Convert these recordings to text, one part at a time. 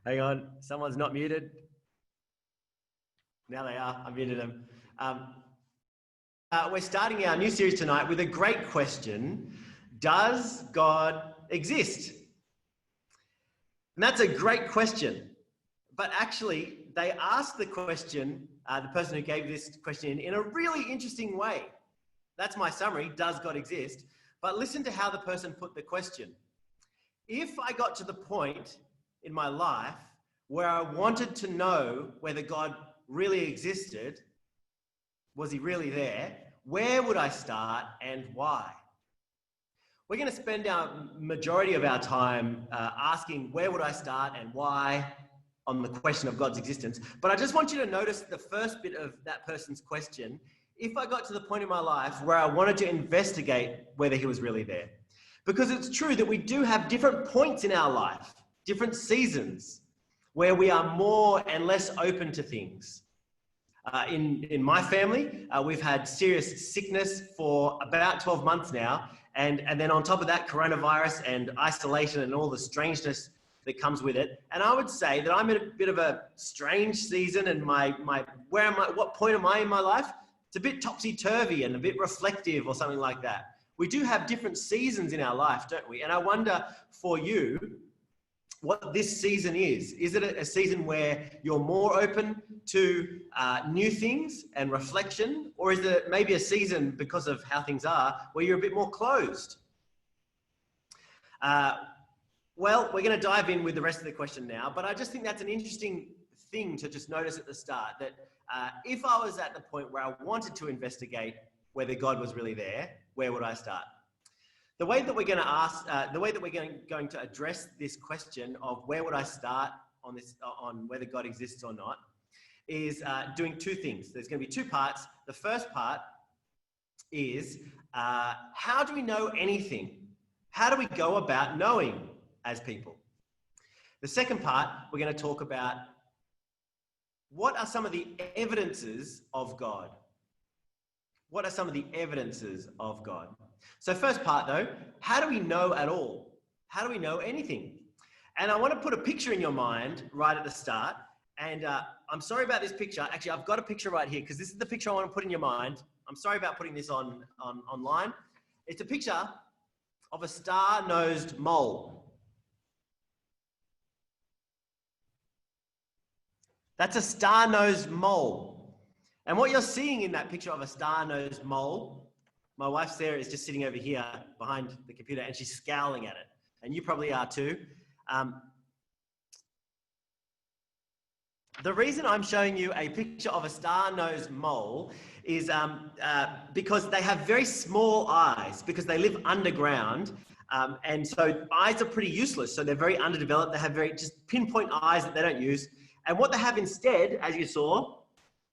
Hang on, someone's not muted. Now they are. I muted them. We're starting our new series tonight with a great question. Does God exist? And that's a great question. But actually, they asked the question, the person who gave this question in a really interesting way. That's my summary, does God exist? But listen to how the person put the question. If I got to the point in my life where I wanted to know whether God really existed, was he really there, where would I start and why? We're going to spend our majority of our time asking where would I start and why on the question of God's existence. But I just want you to notice the first bit of that person's question. If I got to the point in my life where I wanted to investigate whether he was really there. Because it's true that we do have different points in our life, different seasons, where we are more and less open to things. In my family, we've had serious sickness for about 12 months now. And then on top of that, coronavirus and isolation and all the strangeness that comes with it. And I would say that I'm in a bit of a strange season, and what point am I in my life? It's a bit topsy-turvy and a bit reflective or something like that. We do have different seasons in our life, don't we? And I wonder for you, what this season is. Is it a season where you're more open to new things and reflection? Or is it maybe a season, because of how things are, where you're a bit more closed? Well, we're going to dive in with the rest of the question now, but I just think that's an interesting thing to just notice at the start, that if I was at the point where I wanted to investigate whether God was really there, where would I start? The way that we're going to going to address this question of where would I start on whether God exists or not, is doing two things. There's going to be two parts. The first part is how do we know anything? How do we go about knowing as people? The second part, we're going to talk about what are some of the evidences of God. What are some of the evidences of God? So first part though, how do we know at all? How do we know anything? And I want to put a picture in your mind right at the start. And I'm sorry about this picture. Actually, I've got a picture right here because this is the picture I want to put in your mind. I'm sorry about putting this online. It's a picture of a star-nosed mole. That's a star-nosed mole. And what you're seeing in that picture of a star-nosed mole, my wife Sarah is just sitting over here behind the computer and she's scowling at it. And you probably are too. The reason I'm showing you a picture of a star-nosed mole is because they have very small eyes, because they live underground. And so eyes are pretty useless. So they're very underdeveloped. They have very just pinpoint eyes that they don't use. And what they have instead, as you saw,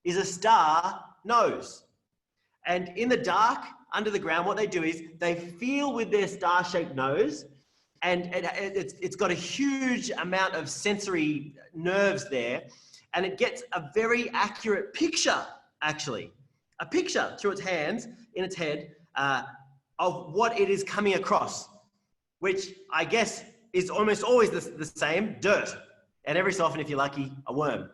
is a star nose. And in the dark, under the ground, what they do is they feel with their star-shaped nose, and it's got a huge amount of sensory nerves there, and it gets a very accurate picture, actually. A picture through its hands, in its head, of what it is coming across, which I guess is almost always the same, dirt. And every so often, if you're lucky, a worm.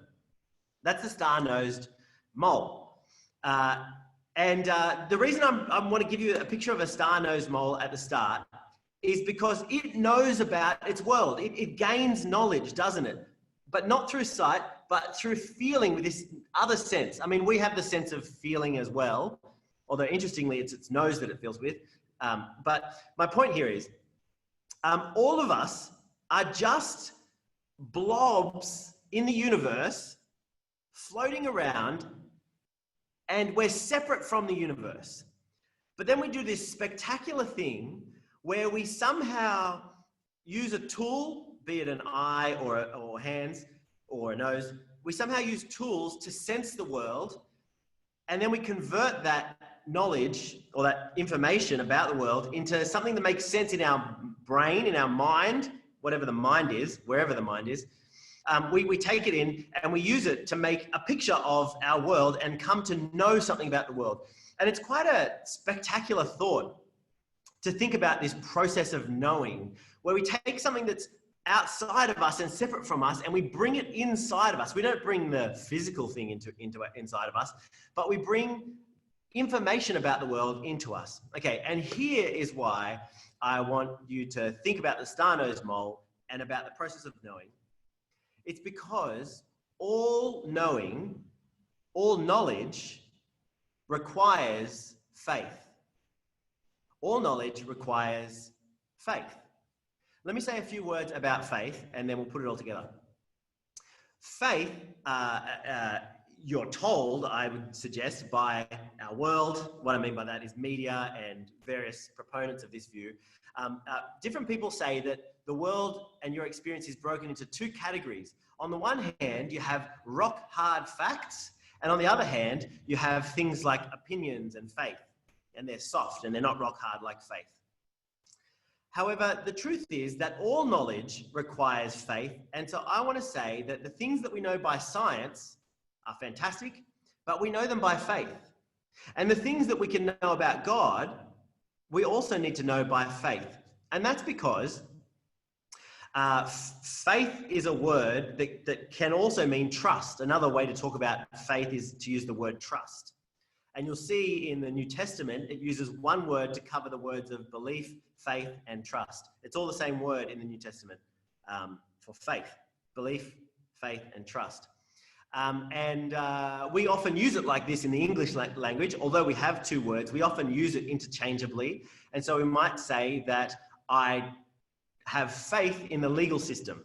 That's the star-nosed mole. And the reason I want to give you a picture of a star-nosed mole at the start is because it knows about its world. It gains knowledge, doesn't it? But not through sight, but through feeling with this other sense. I mean, we have the sense of feeling as well, although interestingly, it's its nose that it feels with. But my point here is, all of us are just blobs in the universe floating around, and we're separate from the universe. But then we do this spectacular thing where we somehow use a tool, be it an eye or hands or a nose. We somehow use tools to sense the world, and then we convert that knowledge or that information about the world into something that makes sense in our brain, in our mind, whatever the mind is, wherever the mind is. We take it in and we use it to make a picture of our world and come to know something about the world. And it's quite a spectacular thought to think about this process of knowing, where we take something that's outside of us and separate from us, and we bring it inside of us. We don't bring the physical thing inside of us, but we bring information about the world into us. Okay, and here is why I want you to think about the star-nosed mole and about the process of knowing. It's because all knowing, all knowledge requires faith. All knowledge requires faith. Let me say a few words about faith, and then we'll put it all together. Faith, you're told, I would suggest, by our world. What I mean by that is media and various proponents of this view. Different people say that the world and your experience is broken into two categories. On the one hand, you have rock hard facts, and on the other hand, you have things like opinions and faith, and they're soft and they're not rock hard like faith. However, the truth is that all knowledge requires faith, and so I want to say that the things that we know by science are fantastic, but we know them by faith. And the things that we can know about God, we also need to know by faith. And that's because faith is a word that can also mean trust. Another way to talk about faith is to use the word trust. And you'll see in the New Testament, it uses one word to cover the words of belief, faith, and trust. It's all the same word in the New Testament for faith, belief, faith, and trust. We often use it like this in the English language. Although we have two words, we often use it interchangeably. And so we might say that I have faith in the legal system.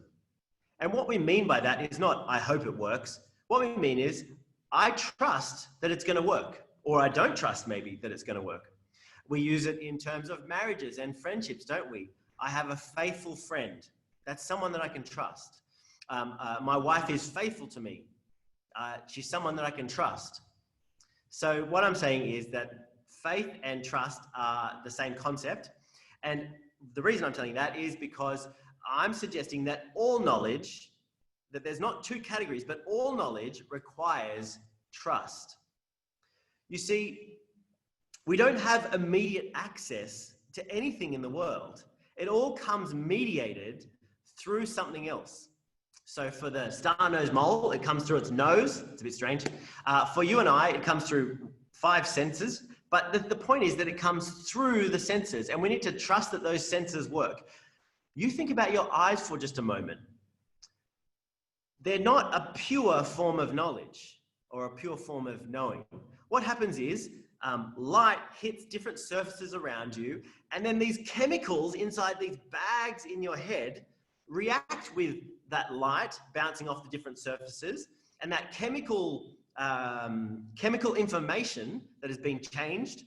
And what we mean by that is not, I hope it works. What we mean is, I trust that it's going to work, or I don't trust maybe that it's going to work. We use it in terms of marriages and friendships, don't we? I have a faithful friend. That's someone that I can trust. My wife is faithful to me. She's someone that I can trust. So what I'm saying is that faith and trust are the same concept. And the reason I'm telling you that is because I'm suggesting that all knowledge, that there's not two categories, but all knowledge requires trust. You see, we don't have immediate access to anything in the world. It all comes mediated through something else. So for the star-nosed mole, it comes through its nose. It's a bit strange. For you and I, it comes through 5 senses. But the point is that it comes through the senses, and we need to trust that those senses work. You think about your eyes for just a moment. They're not a pure form of knowledge or a pure form of knowing. What happens is light hits different surfaces around you, and then these chemicals inside these bags in your head react with that light bouncing off the different surfaces, and that chemical information that has been changed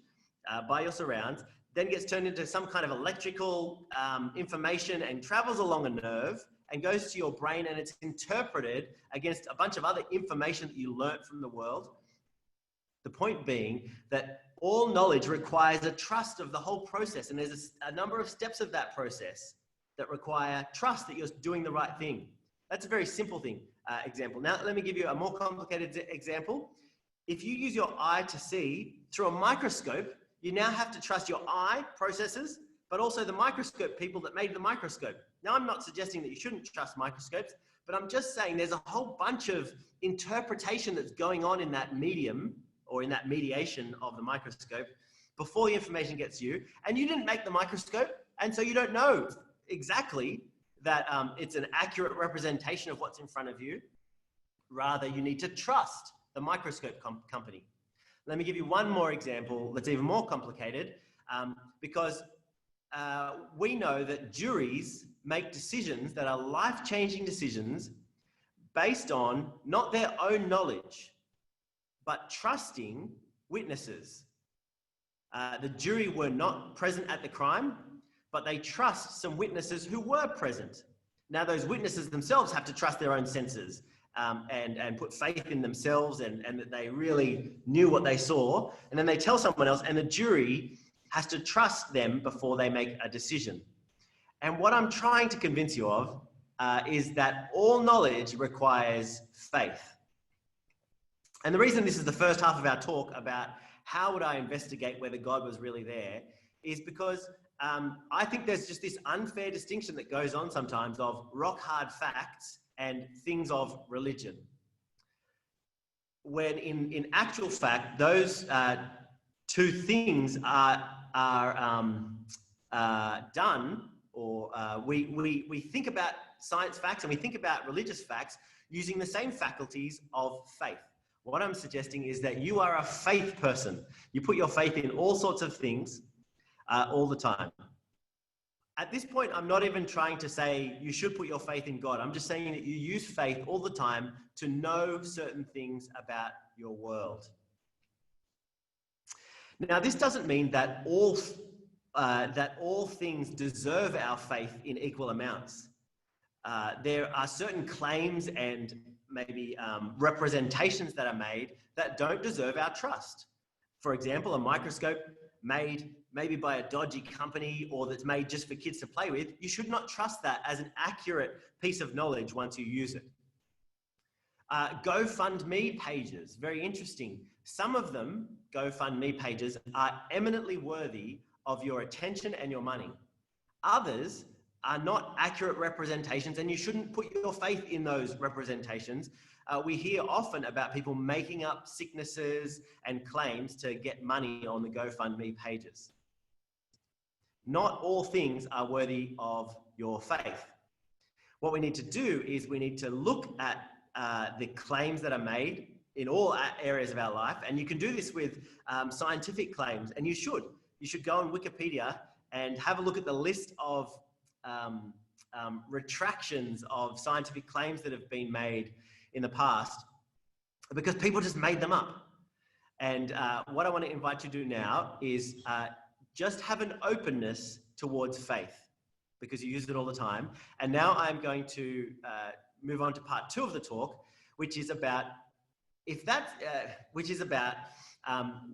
by your surrounds then gets turned into some kind of electrical information and travels along a nerve and goes to your brain, and it's interpreted against a bunch of other information that you learnt from the world. The point being that all knowledge requires a trust of the whole process, and there's a number of steps of that process that require trust that you're doing the right thing. That's a very simple thing, example. Now, let me give you a more complicated example. If you use your eye to see through a microscope, you now have to trust your eye processes, but also the microscope people that made the microscope. Now, I'm not suggesting that you shouldn't trust microscopes, but I'm just saying there's a whole bunch of interpretation that's going on in that medium or in that mediation of the microscope before the information gets to you. And you didn't make the microscope, and so you don't know exactly that it's an accurate representation of what's in front of you. Rather, you need to trust the microscope company. Let me give you one more example that's even more complicated, because we know that juries make decisions that are life-changing decisions based on not their own knowledge, but trusting witnesses. The jury were not present at the crime, but they trust some witnesses who were present. Now, those witnesses themselves have to trust their own senses and put faith in themselves and that they really knew what they saw. And then they tell someone else, and the jury has to trust them before they make a decision. And what I'm trying to convince you of is that all knowledge requires faith. And the reason this is the first half of our talk about how would I investigate whether God was really there is because I think there's just this unfair distinction that goes on sometimes of rock hard facts and things of religion. When in actual fact, those two things are done, or we think about science facts and we think about religious facts using the same faculties of faith. What I'm suggesting is that you are a faith person. You put your faith in all sorts of things all the time. At this point, I'm not even trying to say you should put your faith in God. I'm just saying that you use faith all the time to know certain things about your world. Now, this doesn't mean that all things deserve our faith in equal amounts. There are certain claims and maybe representations that are made that don't deserve our trust. For example, a microscope made maybe by a dodgy company or that's made just for kids to play with, you should not trust that as an accurate piece of knowledge once you use it. GoFundMe pages, very interesting. Some of them, GoFundMe pages, are eminently worthy of your attention and your money. Others are not accurate representations, and you shouldn't put your faith in those representations. We hear often about people making up sicknesses and claims to get money on the GoFundMe pages. Not all things are worthy of your faith. What we need to do is we need to look at the claims that are made in all areas of our life, and you can do this with scientific claims, and you should. You should go on Wikipedia and have a look at the list of retractions of scientific claims that have been made in the past, because people just made them up. And what I want to invite you to do now is just have an openness towards faith, because you use it all the time. And now I'm going to move on to part 2 of the talk, which is about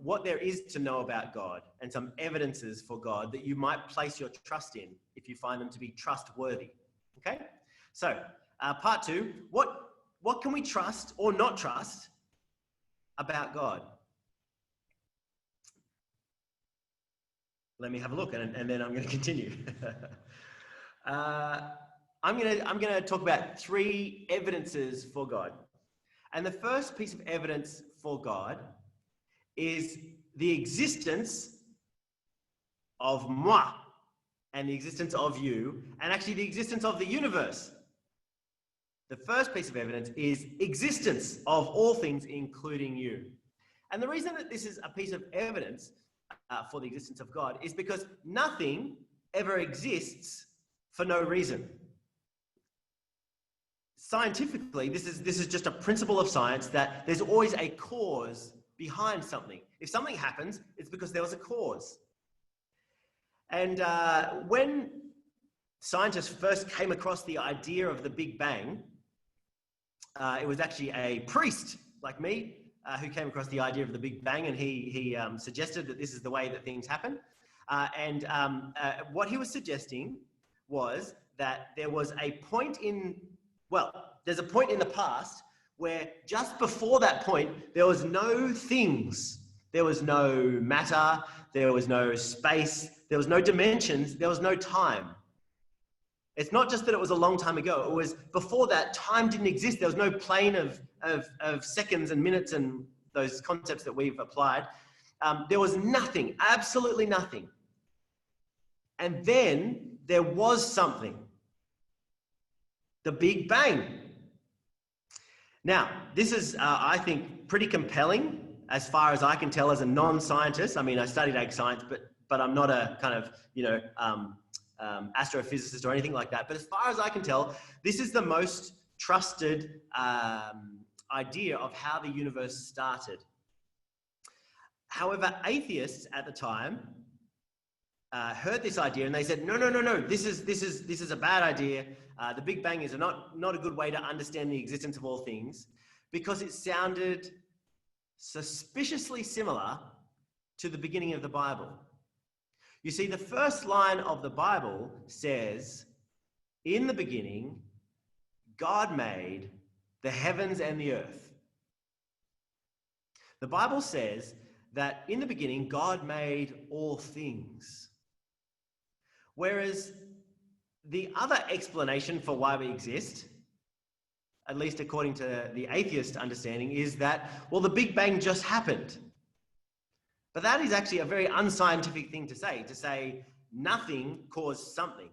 what there is to know about God and some evidences for God that you might place your trust in if you find them to be trustworthy. Okay? So, part 2, what can we trust or not trust about God? Let me have a look, and then I'm going to continue. I'm going to talk about 3 evidences for God. And the first piece of evidence for God is the existence of moi and the existence of you, and actually the existence of the universe. The first piece of evidence is existence of all things, including you. And the reason that this is a piece of evidence for the existence of God is because nothing ever exists for no reason. Scientifically, this is just a principle of science that there's always a cause behind something. If something happens, it's because there was a cause. And when scientists first came across the idea of the Big Bang, it was actually a priest like me who came across the idea of the Big Bang, and he suggested that this is the way that things happen. What he was suggesting was that there was a point there's a point in the past where just before that point, there was no things. There was no matter, there was no space, there was no dimensions, there was no time. It's not just that it was a long time ago. It was before that, time didn't exist. There was no plane of seconds and minutes and those concepts that we've applied. There was nothing, absolutely nothing. And then there was something. The Big Bang. Now, this is, I think, pretty compelling as far as I can tell as a non-scientist. I mean, I studied ag science, but I'm not a kind of, astrophysicist or anything like that. But as far as I can tell, this is the most trusted idea of how the universe started. However, atheists at the time heard this idea and they said, no, this is a bad idea. The Big Bang is not a good way to understand the existence of all things, because it sounded suspiciously similar to the beginning of the Bible. You see, the first line of the Bible says, in the beginning, God made the heavens and the earth. The Bible says that in the beginning, God made all things. Whereas the other explanation for why we exist, at least according to the atheist understanding, is that, well, the Big Bang just happened. But that is actually a very unscientific thing to say nothing caused something,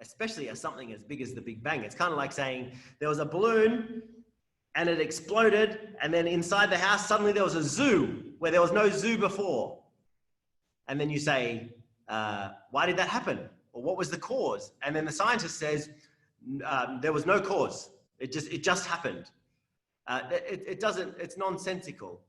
especially something as big as the Big Bang. It's kind of like saying there was a balloon and it exploded, and then inside the house, suddenly there was a zoo where there was no zoo before. And then you say, why did that happen? Or what was the cause? And then the scientist says, there was no cause. It just happened. It's nonsensical.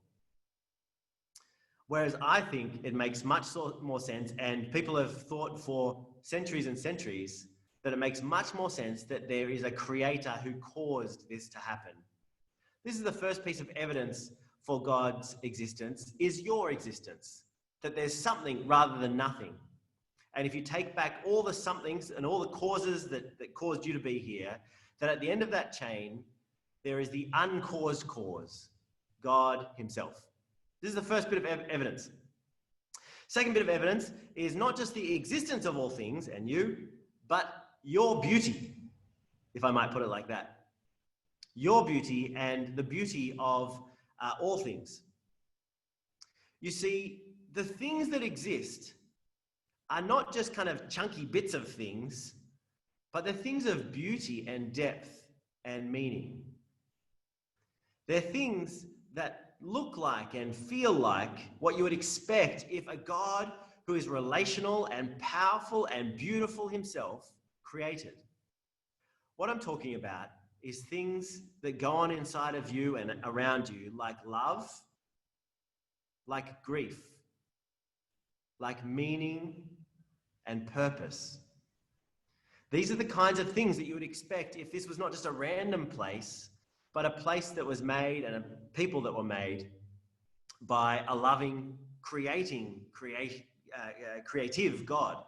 Whereas I think it makes much more sense, and people have thought for centuries and centuries that it makes much more sense that there is a creator who caused this to happen. This is the first piece of evidence for God's existence, is your existence, that there's something rather than nothing. And if you take back all the somethings and all the causes that caused you to be here, that at the end of that chain, there is the uncaused cause, God himself. This is the first bit of evidence. Second bit of evidence is not just the existence of all things and you, but your beauty, if I might put it like that. Your beauty and the beauty of all things. You see, the things that exist are not just kind of chunky bits of things, but they're things of beauty and depth and meaning. They're things that look like and feel like what you would expect if a God who is relational and powerful and beautiful himself created. What I'm talking about is things that go on inside of you and around you, like love, like grief, like meaning and purpose. These are the kinds of things that you would expect if this was not just a random place, but a place that was made and a people that were made by a loving, creative God.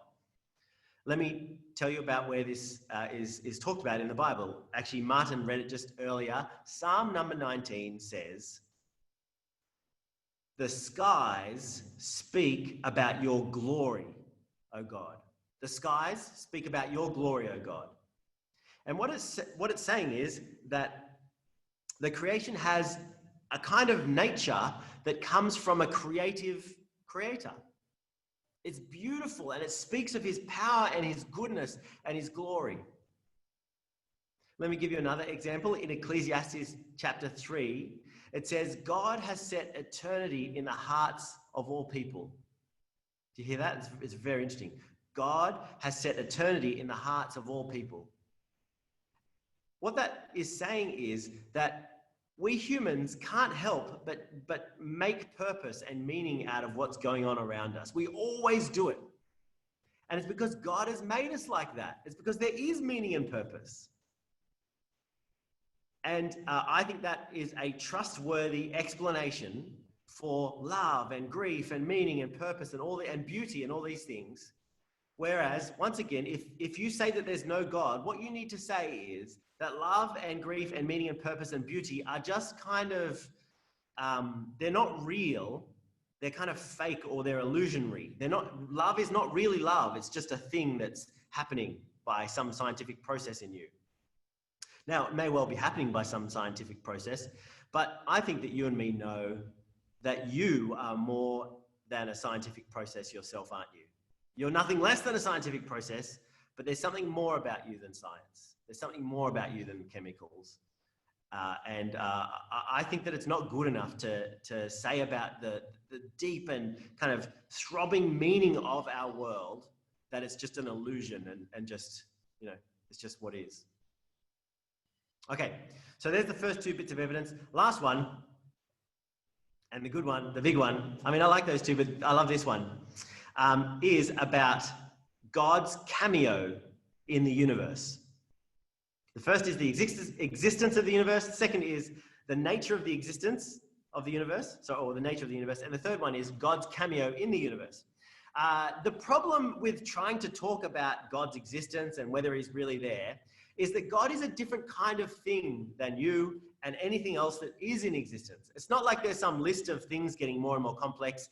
Let me tell you about where this is talked about in the Bible. Actually, Martin read it just earlier. Psalm number 19 says, "The skies speak about your glory, O God." The skies speak about your glory, O God. And what it's saying is that the creation has a kind of nature that comes from a creative creator. It's beautiful and it speaks of his power and his goodness and his glory. Let me give you another example. In Ecclesiastes chapter 3, it says, God has set eternity in the hearts of all people. Do you hear that? It's very interesting. God has set eternity in the hearts of all people. What that is saying is that we humans can't help but make purpose and meaning out of what's going on around us. We always do it. And it's because God has made us like that. It's because there is meaning and purpose. And I think that is a trustworthy explanation for love and grief and meaning and purpose and beauty and all these things. Whereas, once again, if you say that there's no God, what you need to say is that love and grief and meaning and purpose and beauty are just kind of, they're not real. They're kind of fake or they're illusionary. Love is not really love. It's just a thing that's happening by some scientific process in you. Now, it may well be happening by some scientific process, but I think that you and me know that you are more than a scientific process yourself, aren't you? You're nothing less than a scientific process, but there's something more about you than science. There's something more about you than chemicals. I think that it's not good enough to say about the deep and kind of throbbing meaning of our world that it's just an illusion and just, it's just what is. Okay, so there's the first two bits of evidence. Last one, and the good one, the big one, I mean, I like those two, but I love this one, is about God's cameo in the universe. The first is the existence of the universe. The second is the nature of the existence of the universe, or the nature of the universe. And the third one is God's cameo in the universe. The problem with trying to talk about God's existence and whether he's really there is that God is a different kind of thing than you and anything else that is in existence. It's not like there's some list of things getting more and more complex,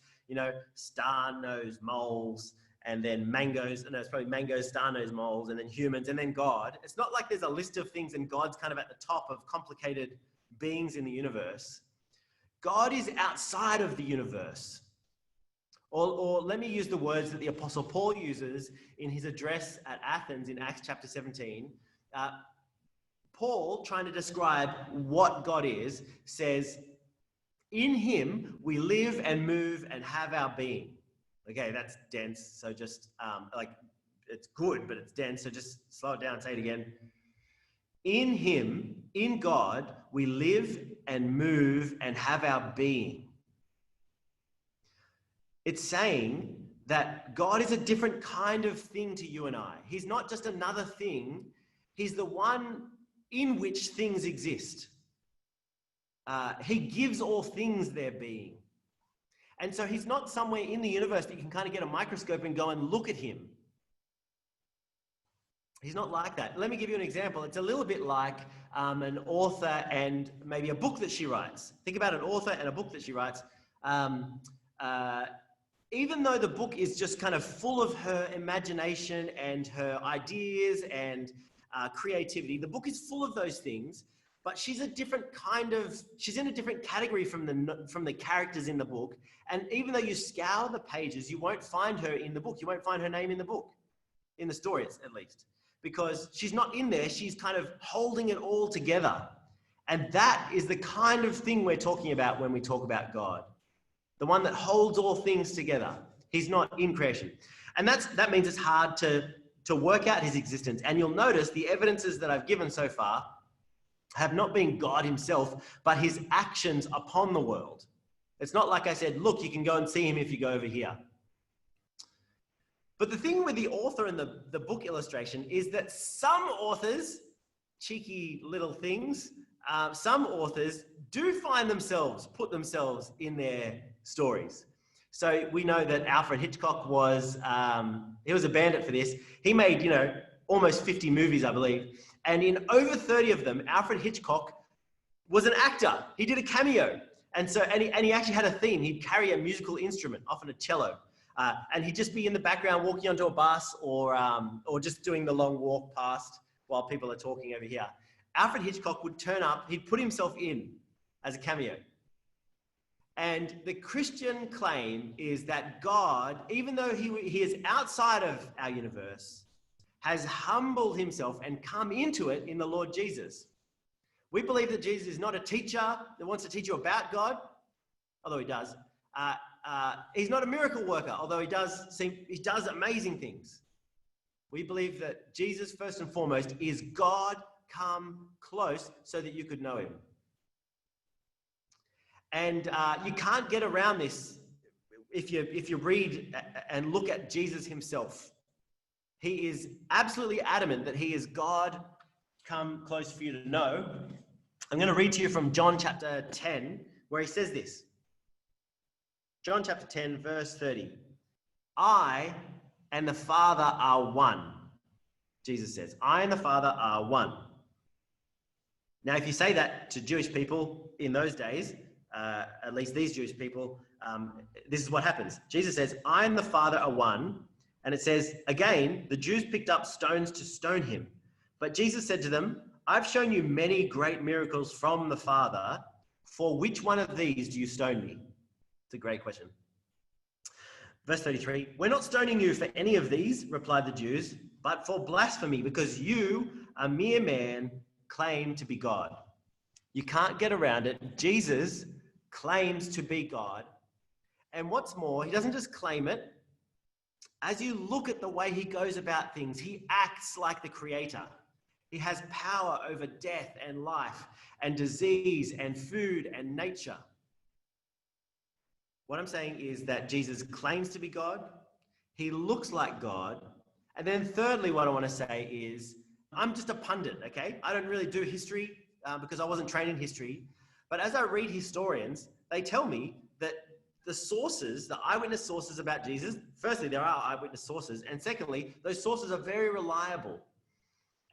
star-nosed moles and then mangoes, and it's probably mangoes, star-nosed moles, and then humans, and then God. It's not like there's a list of things and God's kind of at the top of complicated beings in the universe. God is outside of the universe. Or let me use the words that the Apostle Paul uses in his address at Athens in Acts chapter 17. Paul, trying to describe what God is, says, in him we live and move and have our being. Okay, that's dense. So just it's good, but it's dense. So just slow it down, say it again. In him, in God, we live and move and have our being. It's saying that God is a different kind of thing to you and I. He's not just another thing. He's the one in which things exist. He gives all things their being. And so he's not somewhere in the universe that you can kind of get a microscope and go and look at him. He's not like that. Let me give you an example. It's a little bit like an author and maybe a book that she writes. Think about an author and a book that she writes. Even though the book is just kind of full of her imagination and her ideas and creativity, the book is full of those things, but she's in a different category from the characters in the book. And even though you scour the pages, you won't find her in the book. You won't find her name in the book, in the stories at least, because she's not in there. She's kind of holding it all together. And that is the kind of thing we're talking about when we talk about God. The one that holds all things together. He's not in creation. And that means it's hard to work out his existence. And you'll notice the evidences that I've given so far have not been God himself, but his actions upon the world. It's not like I said, look, you can go and see him if you go over here. But the thing with the author and the book illustration is that some authors, cheeky little things, some authors do put themselves in their stories. So we know that Alfred Hitchcock was a bandit for this. He made, almost 50 movies, I believe. And in over 30 of them, Alfred Hitchcock was an actor. He did a cameo. And he actually had a theme. He'd carry a musical instrument, often a cello. And he'd just be in the background walking onto a bus or just doing the long walk past while people are talking over here. Alfred Hitchcock would turn up, he'd put himself in as a cameo. And the Christian claim is that God, even though he is outside of our universe, has humbled himself and come into it in the Lord Jesus. We believe that Jesus is not a teacher that wants to teach you about God, although he does. He's not a miracle worker, although he does amazing things. We believe that Jesus, first and foremost, is God come close so that you could know him. And you can't get around this if you read and look at Jesus himself. He is absolutely adamant that he is God come close for you to know. I'm going to read to you from John chapter 10, where he says this. John chapter 10, verse 30. I and the Father are one. Jesus says, I and the Father are one. Now, if you say that to Jewish people in those days, at least these Jewish people, this is what happens. Jesus says, I and the Father are one. And it says, again, the Jews picked up stones to stone him. But Jesus said to them, I've shown you many great miracles from the Father. For which one of these do you stone me? It's a great question. Verse 33, we're not stoning you for any of these, replied the Jews, but for blasphemy, because you, a mere man, claim to be God. You can't get around it. Jesus claims to be God. And what's more, he doesn't just claim it. As you look at the way he goes about things, he acts like the creator. He has power over death and life and disease and food and nature. What I'm saying is that Jesus claims to be God. He looks like God. And then thirdly, what I want to say is, I'm just a pundit, okay? I don't really do history because I wasn't trained in history. But as I read historians, they tell me that the sources, the eyewitness sources about Jesus, firstly, there are eyewitness sources. And secondly, those sources are very reliable.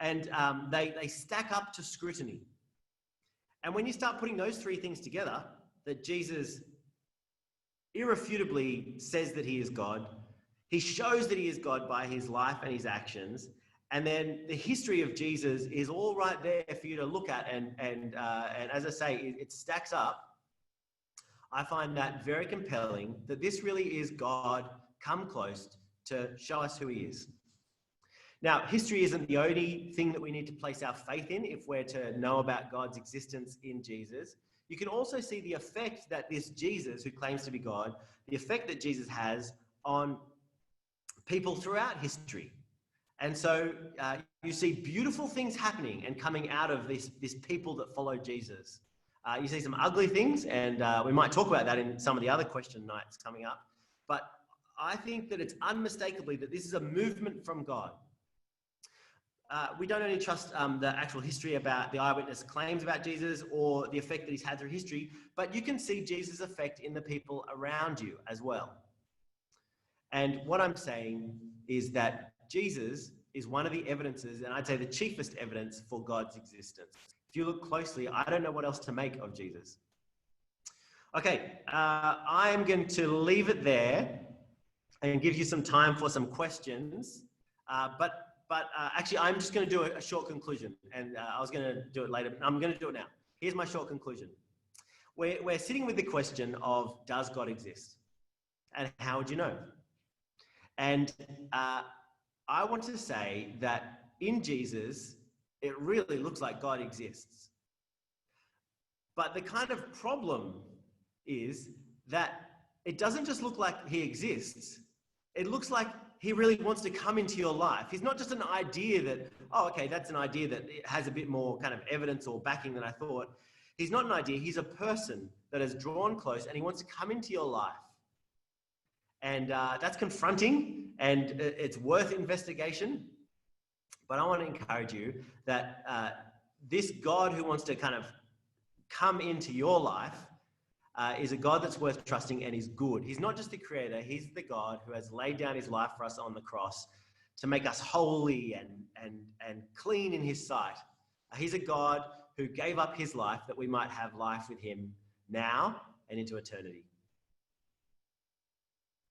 And they stack up to scrutiny. And when you start putting those three things together, that Jesus irrefutably says that he is God, He shows that he is God by his life and his actions. And then the history of Jesus is all right there for you to look at. And as I say, it stacks up. I find that very compelling, that this really is God come close to show us who he is. Now, history isn't the only thing that we need to place our faith in if we're to know about God's existence in Jesus. You can also see the effect that this Jesus, who claims to be God, the effect that Jesus has on people throughout history. And so you see beautiful things happening and coming out of this people that follow Jesus. You see some ugly things, and we might talk about that in some of the other question nights coming up. But I think that it's unmistakably that this is a movement from God. We don't only trust the actual history about the eyewitness claims about Jesus or the effect that he's had through history, but you can see Jesus' effect in the people around you as well. And what I'm saying is that Jesus is one of the evidences, and I'd say the chiefest evidence for God's existence. If you look closely, I don't know what else to make of Jesus. Okay, I'm going to leave it there and give you some time for some questions. But actually, I'm just going to do a short conclusion, and I was going to do it later, but I'm going to do it now. Here's my short conclusion. We're sitting with the question of, does God exist? And how would you know? And I want to say that in Jesus, it really looks like God exists. But the kind of problem is that it doesn't just look like he exists. It looks like he really wants to come into your life. He's not just an idea that, oh, okay, that's an idea that has a bit more kind of evidence or backing than I thought. He's not an idea. He's a person that has drawn close and he wants to come into your life. And that's confronting and it's worth investigation. But I want to encourage you that this God who wants to kind of come into your life is a God that's worth trusting and is good. He's not just the creator. He's the God who has laid down his life for us on the cross to make us holy and clean in his sight. He's a God who gave up his life that we might have life with him now and into eternity.